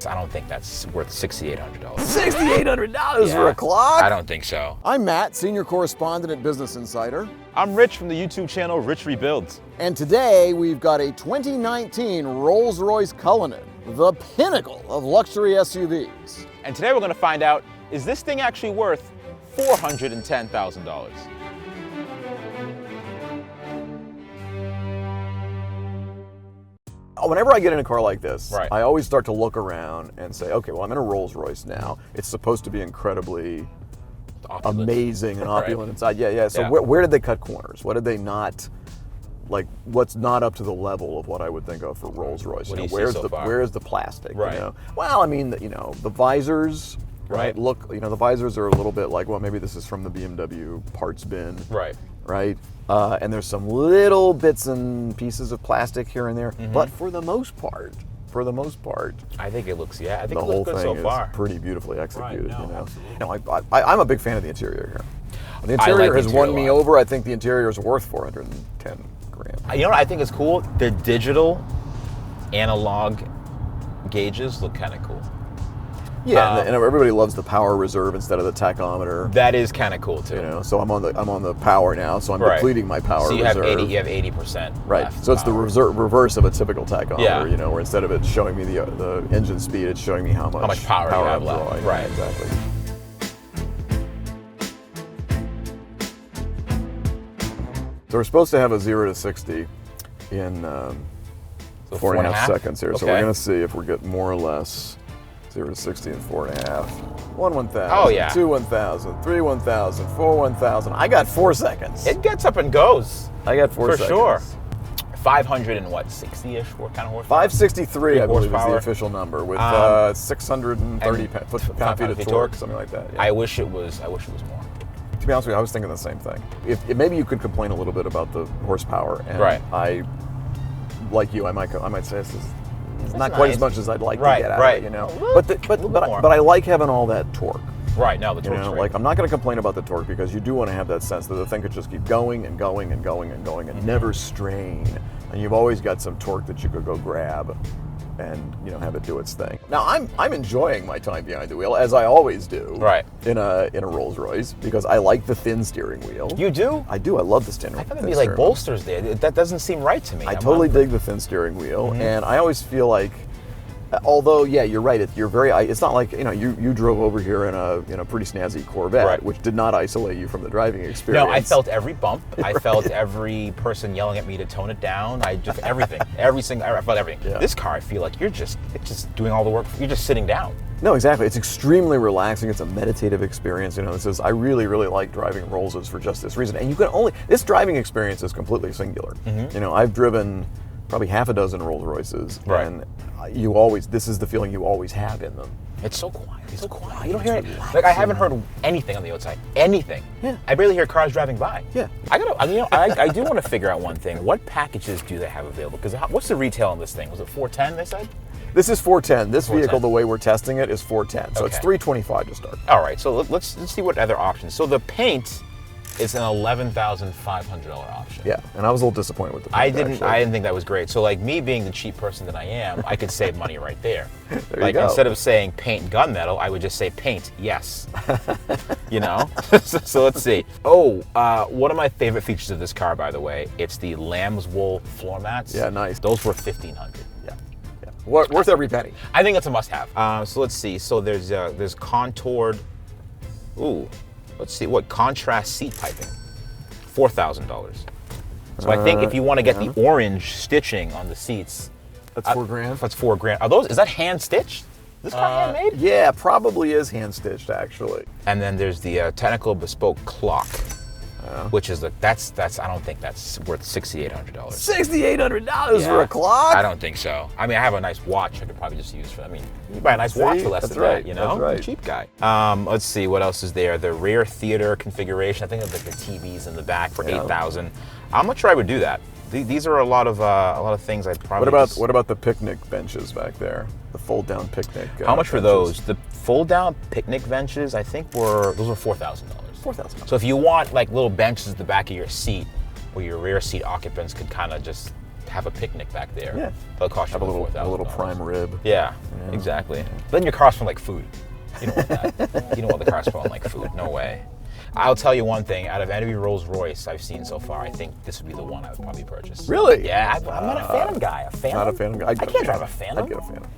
I don't think that's worth $6,800. $6,800 for a clock? I don't think so. I'm Matt, senior correspondent at Business Insider. I'm Rich from the YouTube channel Rich Rebuilds. And today we've got a 2019 Rolls-Royce Cullinan, the pinnacle of luxury SUVs. And today we're going to find out, is this thing actually worth $410,000? Whenever I get in a car like this, Right. I always start to look around and say, okay, well, I'm in a Rolls-Royce now. It's supposed to be incredibly Opulent. amazing and Right. opulent inside. Yeah. So Yeah. Where did they cut corners? What did they not, like, what's not up to the level of what I would think of for Rolls-Royce? What do you see where's so the far? Where's the plastic? Right. You know? Well, I mean, the visors. Right. Look, the visors are a little bit like, well, maybe this is from the BMW parts bin. Right. Right? And there's some little bits and pieces of plastic here and there, but for the most part, I think it looks, I think the it whole looks good thing so far. is pretty beautifully executed. no, You know, absolutely. I'm a big fan of the interior here. The I like interior the has interior won a me lot. over. I think the interior is worth $410 grand. You know what I think is cool? The digital analog gauges look kind of cool. Yeah, and everybody loves the power reserve instead of the tachometer. That is kind of cool too. You know, so I'm on the power now, so I'm Right. depleting my power So you reserve. have 80%. Right. left So it's the power. reverse of a typical tachometer. Yeah. You know, where instead of it showing me the engine speed, it's showing me how much power you have I'm left. drawing. Right. Exactly. So we're supposed to have a 0 to 60 in So 4.5 seconds here. So we're Okay. going to see if we're getting more or less 0 to 60 in 4.5. 1,000. Oh, yeah. 2 1,000. 3 1,000. 4 1,000. I got 4 seconds. It gets up and goes. I got 4 For seconds. sure. 500 and what, 60-ish? What kind of horsepower? 563, I believe, is the horsepower. official number, with 630 and pound-feet of torque, something like that. Yeah. I wish it was more. To be honest with you, I was thinking the same thing. If maybe you could complain a little bit about the horsepower, and Right. I, like you, I might say this is not nice. quite as much as I'd like Right, to get out right. of it, you know. A little But more. I like having all that torque. Right, now the You torque's know, great. like I'm not going to complain about the torque because you do want to have that sense that the thing could just keep going and going and going and going and never strain. And you've always got some torque that you could go grab and have it do its thing. Now I'm enjoying my time behind the wheel, as I always do. Right. In a Rolls-Royce, because I like the thin steering wheel. You do? I do. I love the steering I wheel. thought it'd be like bolsters there. That doesn't seem right to me. I totally dig the thin steering wheel, and I always feel like, although yeah, you're right. It's not like you drove over here in a pretty snazzy Corvette, Right. which did not isolate you from the driving experience. No, I felt every bump. I felt every person yelling at me to tone it down. I just everything, I felt everything. Yeah. This car, I feel like it's just doing all the work. You're just sitting down. No, exactly. It's extremely relaxing. It's a meditative experience. I really, really like driving Rollses for just this reason. And this driving experience is completely singular. I've driven probably half a dozen Rolls-Royces, Right. and this is the feeling you always have in them. It's so quiet. It's so quiet. You don't hear it. Like I haven't heard anything on the outside. Anything. Yeah. I barely hear cars driving by. Yeah. I do want to figure out one thing. What packages do they have available? Because what's the retail on this thing? Was it $410? They said. This is 410. This vehicle, 410. the way we're testing it, is 410. So it's Okay. $325 to start. All right. So let's see what other options. So the paint is an $11,500 option. Yeah, and I was a little disappointed with the paint, I didn't actually. think that was great. So like me being the cheap person that I am, I could save money right there. There you Like go. instead of saying paint gunmetal, I would just say paint, yes. so let's see. Oh, one of my favorite features of this car, by the way, it's the lambswool floor mats. Yeah, nice. Those were $1,500. Yeah. Worth every penny. I think that's a must-have. So let's see. So there's contoured. Ooh, let's see what contrast seat piping. $4,000. So I think if you want to get the orange stitching on the seats, That's $4,000. that's $4,000. Is that hand stitched? This car handmade? Yeah, probably is hand stitched actually. And then there's the technical bespoke clock, which is that's I don't think that's worth $6,800. $6,800 for a clock? I don't think so. I mean, I have a nice watch I could probably just use for. I mean, you buy a nice watch for less that's than right, that, you know? that's right. I'm a cheap guy. Let's see what else is there. The rear theater configuration. I think it's like the TVs in the back for $8,000. I'm not sure I would do that. These are a lot of things I'd probably. What about the picnic benches back there? The fold-down picnic. How much were benches? those? The fold-down picnic benches, I think those were $4,000. $4,000. So if you want like little benches at the back of your seat, where your rear seat occupants could kind of just have a picnic back there. Yeah. They'll cost you Have a about little $4,000. prime rib. Yeah, exactly. Then your cars smell like food. You don't want that. You don't want the car smelling like food. No way. I'll tell you one thing. Out of any Rolls-Royce I've seen so far, I think this would be the one I would probably purchase. Really? Yeah, I'm not a Phantom guy. A Phantom? Not a Phantom guy. I can't drive a Phantom. I'd get a Phantom.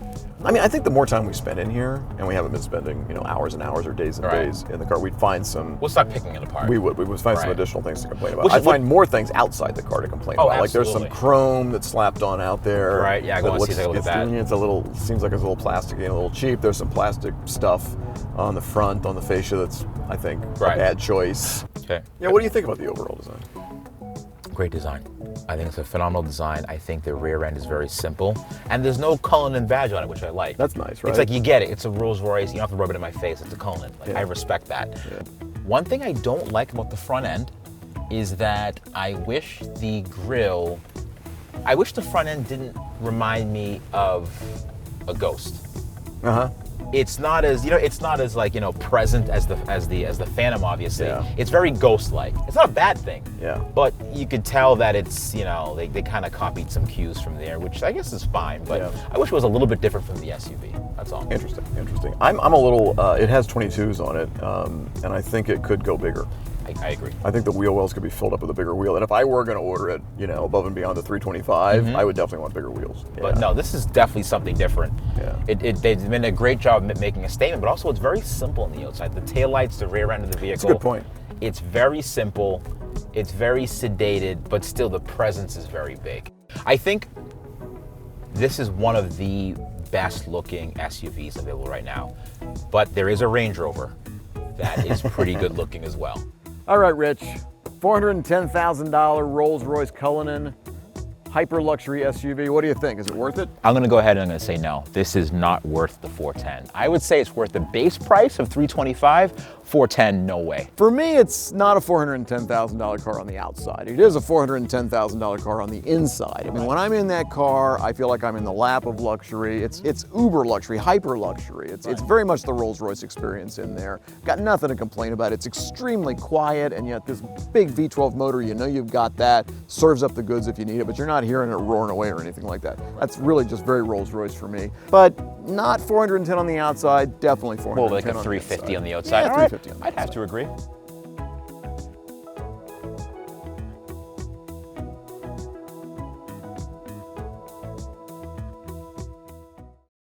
I mean, I think the more time we spend in here, and we haven't been spending, hours and hours or days and days in the car, we'd find some. We'll start picking it apart. We would find some additional things to complain about. Which I is find more things outside the car to complain about. Like there's some absolutely. chrome that's slapped on out there. Right, yeah, go and see, take a look at that. It's a little, seems like it's a little plasticky and a little cheap. There's some plastic stuff on the front, on the fascia that's, I think, a bad choice. Okay. Yeah, what do you think about the overall design? Great design. I think it's a phenomenal design. I think the rear end is very simple. And there's no Cullinan badge on it, which I like. That's nice, right? It's like you get it. It's a Rolls-Royce. You don't have to rub it in my face. It's a Cullinan. I respect that. Yeah. One thing I don't like about the front end is that I wish the front end didn't remind me of a Ghost. Uh-huh. It's not as present as the Phantom, obviously. Yeah. It's very Ghost-like. It's not a bad thing. Yeah. But you could tell that it's, they kind of copied some cues from there, which I guess is fine. But I wish it was a little bit different from the SUV. That's all. Interesting. I'm a little, it has 22s on it, and I think it could go bigger. I agree. I think the wheel wells could be filled up with a bigger wheel. And if I were going to order it, above and beyond the 325, I would definitely want bigger wheels. But no, this is definitely something different. Yeah. They've done a great job of making a statement, but also it's very simple on the outside. The taillights, the rear end of the vehicle. That's a good point. It's very simple. It's very sedated, but still the presence is very big. I think this is one of the best looking SUVs available right now. But there is a Range Rover that is pretty good looking as well. All right, Rich. $410,000 Rolls-Royce Cullinan, hyper luxury SUV. What do you think? Is it worth it? I'm gonna go ahead and I'm gonna say no. This is not worth the 410. I would say it's worth the base price of 325. 410, no way. For me, it's not a $410,000 car on the outside. It is a $410,000 car on the inside. I mean, when I'm in that car, I feel like I'm in the lap of luxury. It's uber luxury, hyper luxury. It's very much the Rolls-Royce experience in there. Got nothing to complain about. It's extremely quiet, and yet this big V12 motor, you've got that, serves up the goods if you need it, but you're not hearing it roaring away or anything like that. That's really just very Rolls-Royce for me. But not 410 on the outside, definitely 410 Well, like a 350 on the outside. Yeah, 350 on the I'd have outside. to agree.